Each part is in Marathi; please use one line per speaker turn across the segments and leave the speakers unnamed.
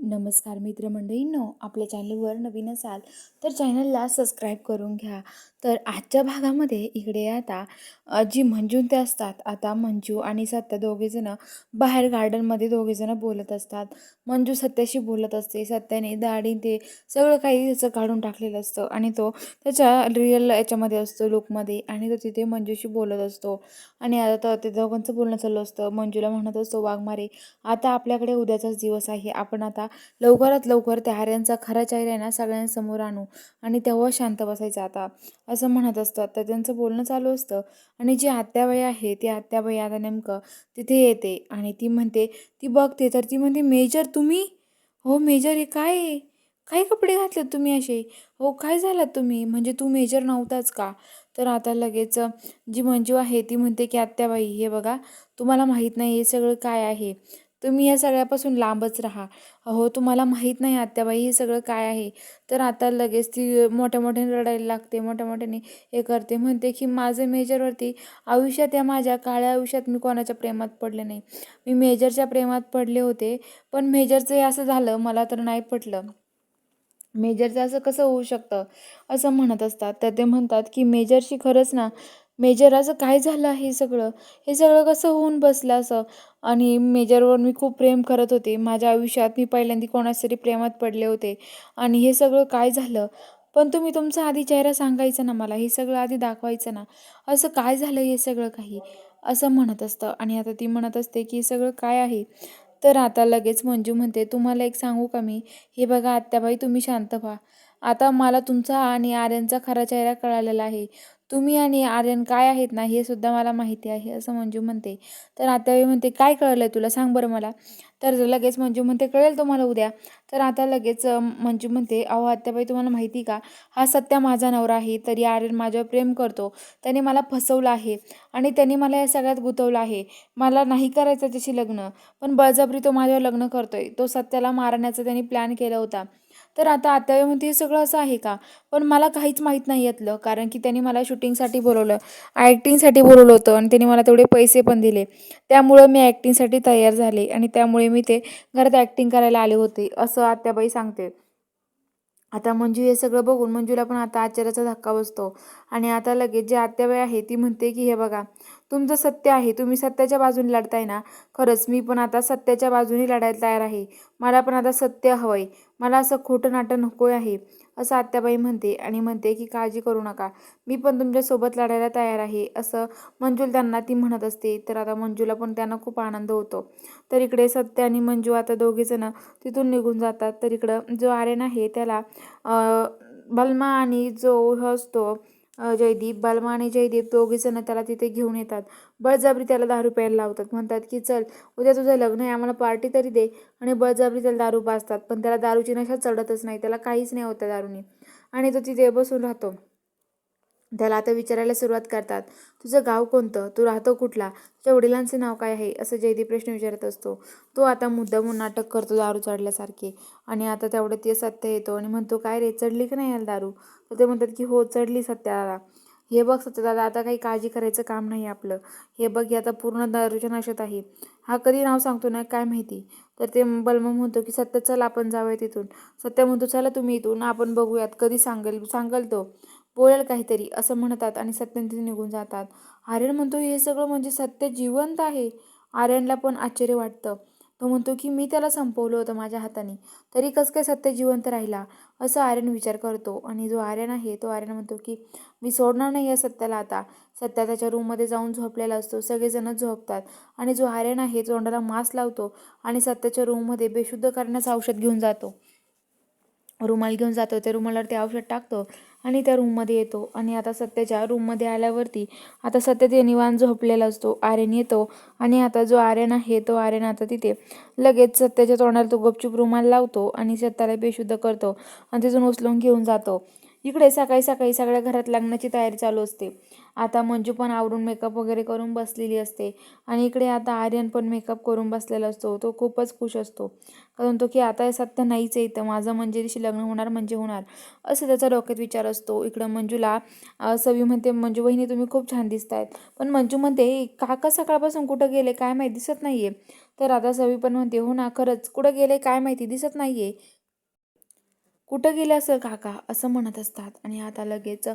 नमस्कार मित्रमंडळींनो, आपल्या चॅनलवर नवीन असाल तर चॅनलला सबस्क्राईब करून घ्या. तर आजच्या भागामध्ये इकडे आता जी मंजू ते असतात, आता मंजू आणि सत्या दोघेजणं बाहेर गार्डनमध्ये दोघेजणं बोलत असतात. मंजू सत्याशी बोलत असते. सत्याने दाढी ते सगळं काही त्याचं काढून टाकलेलं असतं आणि तो त्याच्या रिअल याच्यामध्ये असतो लुकमध्ये आणि तो तिथे मंजूशी बोलत असतो. आणि आता ते दोघांचं बोलणं चालू असतं. मंजूला म्हणत असतो, वाघमारे आता आपल्याकडे उद्याचाच दिवस आहे, आपण आता लवकरात लवकर त्या आर्यांचा खरा चेहरा आहे ना सगळ्यांसमोर आणू आणि तेव्हा शांत बसायचं आता, असं म्हणत असतात. तर त्यांचं बोलणं चालू असतं आणि जी आत्याबाई आहे ती आत्याबाई आता नेमकं तिथे येते आणि ती म्हणते, ती बघते तर ती म्हणते, मेजर तुम्ही? हो मेजर, हे काय आहे? काय कपडे घातलेत तुम्ही असे? हो काय झालात तुम्ही? म्हणजे तू मेजर नव्हताच का? तर आता लगेच जी मंजू आहे ती म्हणते की आत्याबाई हे बघा, तुम्हाला माहीत नाही हे सगळं काय आहे, तुम्ही या सगळ्यापासून लांबच राहा. अहो तुम्हाला माहीत नाही आत्याबाई हे सगळं काय आहे. तर आता लगेच ती मोठ्या मोठ्याने रडायला लागते, मोठ्या मोठ्याने हे करते, म्हणते की माझं मेजरवरती आयुष्यात, या माझ्या काळ्या आयुष्यात मी कोणाच्या प्रेमात पडले नाही. मी मेजरच्या प्रेमात पडले होते, पण मेजरचं हे असं झालं मला तर नाही पटलं. मेजरचं असं कसं होऊ शकतं, असं म्हणत असतात. तर ते म्हणतात की मेजरशी खरंच ना, मेजर असं काय झालं आहे सगळं, हे सगळं कसं होऊन बसलं असं. आणि मेजरवर मी खूप प्रेम करत होते, माझ्या आयुष्यात मी पहिल्यांदा कोणाच तरी प्रेमात पडले होते आणि हे सगळं काय झालं. पण तुम्ही तुमचा आधी चेहरा सांगायचा ना मला, हे सगळं आधी दाखवायचं ना, असं काय झालं हे सगळं काही, असं म्हणत असतं. आणि आता ती म्हणत असते की हे सगळं काय आहे. तर आता लगेच मंजू म्हणते, तुम्हाला एक सांगू का मी? हे बघा आत्याबाई, तुम्ही शांत व्हा. आता मला तुमचा आणि आर्यनचा खरा चेहरा कळालेला आहे. तुम्ही आणि आर्यन काय आहेत ना हे सुद्धा मला माहिती आहे, असं मंजू म्हणते. तर आत्याबाई म्हणते, काय कळलं तुला, सांग बरं मला. तर लगेच मंजू म्हणते, कळेल तुम्हाला उद्या. तर आता लगेच मंजू म्हणते, अहो आत्याबाई, तुम्हाला माहिती का, हा सत्या माझा नवरा आहे, तरी आर्यन माझ्यावर प्रेम करतो. त्याने मला फसवलं आहे आणि त्याने मला या सगळ्यात गुंतवलं आहे. मला नाही करायचं त्याच्याशी लग्न, पण बळजबरी तो माझ्यावर लग्न करतोय. तो सत्याला मारण्याचा त्यांनी प्लॅन केला होता. तर आता आत्याबाई म्हणते, हे सगळं असं आहे का? पण मला काहीच माहीत नाही यातलं, कारण की त्यांनी मला शूटिंगसाठी बोलवलं, ॲक्टिंगसाठी बोलवलं होतं आणि त्यांनी मला तेवढे पैसे पण दिले. त्यामुळं मी ॲक्टिंगसाठी तयार झाले आणि त्यामुळे मी ते घरात ॲक्टिंग करायला आले होते, असं आत्याबाई सांगते. आता मंजू हे सगळं बघून मंजूला पण आता आश्चर्याचा धक्का बसतो. आणि आता लगेच जी आत्याबाई आहे ती म्हणते की हे बघा, तुमचं सत्य आहे, तुम्ही सत्याच्या बाजूने लढताय ना, खरंच मी पण आता सत्याच्या बाजूने लढायला तयार आहे. मला पण आता सत्य हवंय, मला असं खोटं नाटं नको आहे, असं आत्याबाई म्हणते. आणि म्हणते की काळजी करू नका, मी पण तुमच्यासोबत लढायला तयार आहे, असं मंजूला त्यांना ती म्हणत असते. तर आता मंजूला पण त्यांना खूप आनंद होतो. तर इकडे सत्य आणि मंजू आता दोघेजणं तिथून निघून जातात. तर इकडं जो आर्यन आहे त्याला बलमा आणि जो हे असतो जयदीप, बलमा आणि जयदीप दोघेजणं त्याला तिथे घेऊन येतात. बळजबरी त्याला दारू प्यायला लावतात, म्हणतात की चल उद्या तुझं लग्न आहे, आम्हाला पार्टी तरी दे. आणि बळजबरी त्याला दारू पाजतात, पण त्याला दारूची नशा चढतच नाही, त्याला काहीच नाही होत त्या दारूने. आणि तो तिथे बसून राहतो. त्याला आता विचारायला सुरुवात करतात, तुझं गाव कोणतं, तू राहतो कुठला, तुझ्या वडिलांचे नाव काय आहे, असं जयदीप प्रश्न विचारत असतो. तो आता मुद्दामून नाटक करतो दारू चढल्यासारखे. आणि आता तेवढं ते सत्य येतो आणि म्हणतो, काय रे, चढली की नाही याला दारू? तर ते म्हणतात की हो चढली सत्याला. हे बघ सत्यदादा, आता काही काळजी करायचं काम नाही आपलं. हे बघ, हे आता पूर्ण दारूच्या नशेत आहे. हा कधी नाव सांगतो ना काय माहिती. तर ते बलमा म्हणतो की सत्य चल आपण जाऊया तिथून. सत्य म्हणतो, चला तुम्ही इथून, आपण बघूयात कधी सांगेल सांगेल तो, बोलेल काहीतरी, असं म्हणतात आणि सत्यन तिथे निघून जातात. आर्यन म्हणतो, हे सगळं म्हणजे सत्य जिवंत आहे. आर्यनला पण आश्चर्य वाटतं. तो म्हणतो की मी त्याला संपवलं होतं माझ्या हाताने, तरी कसं काय सत्य जिवंत राहिला, असं आर्यन विचार करतो. आणि जो आर्यन आहे तो आर्यन म्हणतो की मी सोडणार नाही या सत्याला आता. सत्या त्याच्या रूममध्ये जाऊन झोपलेला असतो, सगळेजणच झोपतात. आणि जो आर्यन आहे तो तोंडाला मास्क लावतो आणि सत्याच्या रूममध्ये बेशुद्ध करण्याचं औषध घेऊन जातो, रुमाल घेऊन जातो. त्या रुमालावर ते औषध टाकतो आणि त्या रूममध्ये येतो. आणि आता सत्याच्या रूममध्ये आल्यावरती आता सत्य ते निवांत झोपलेला असतो. आर्यन येतो आणि आता जो आर्यन आहे तो आर्यन आता तिथे लगेच सत्याच्या तोंडाला तो गपचूप रुमाल लावतो आणि सत्याला बेशुद्ध करतो आणि तिथून उचलून घेऊन जातो. इकडे सकाळी सकाळी सगळ्या घरात लग्नाची तयारी चालू असते. आता मंजू पण आवरून मेकअप वगैरे करून बसलेली असते. आणि इकडे आता आर्यन पण मेकअप करून बसलेला असतो. तो खूपच खुश असतो, कारण तो की आता सत्य नाहीच आहे, तर माझं मंजिरीशी लग्न होणार म्हणजे होणार, असं त्याचा डोक्यात विचार असतो. इकडं मंजूला सवी म्हणते, मंजू वहिनी तुम्ही खूप छान दिसतायत. पण मंजू म्हणते, काका सकाळपासून कुठं गेले काय माहीत, दिसत नाहीये. तर आता सवी पण म्हणते, हो ना खरंच कुठं गेले काय माहिती, दिसत नाहीये. कुठं गेले असेल काका असं म्हणत असतात. आणि आता लगेच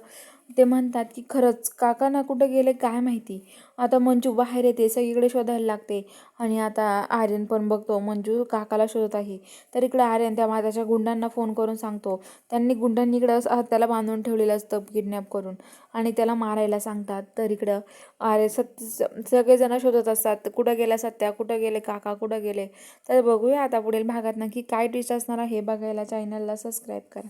ते म्हणतात की खरंच काका ना कुठं गेले काय माहिती. आता मंजू बाहेर येते, सगळीकडे शोधायला लागते. आणि आता आर्यन पण बघतो मंजू काकाला शोधत आहे. तर इकडे आर्यन त्या माझ्याच्या गुंडांना फोन करून सांगतो. त्यांनी गुंडांनी इकडं त्याला बांधून ठेवलेलं असतं किडनॅप करून, आणि त्याला मारायला सांगतात. तर इकडं आर्य सगळेजण शोधत असतात, कुठं गेला सत्या, कुठं गेले काका, कुठं गेले. तर बघूया आता पुढील भागात नक्की काय ट्विस्ट असणार आहे. बघायला चॅनलला सबस्क्राईब करा.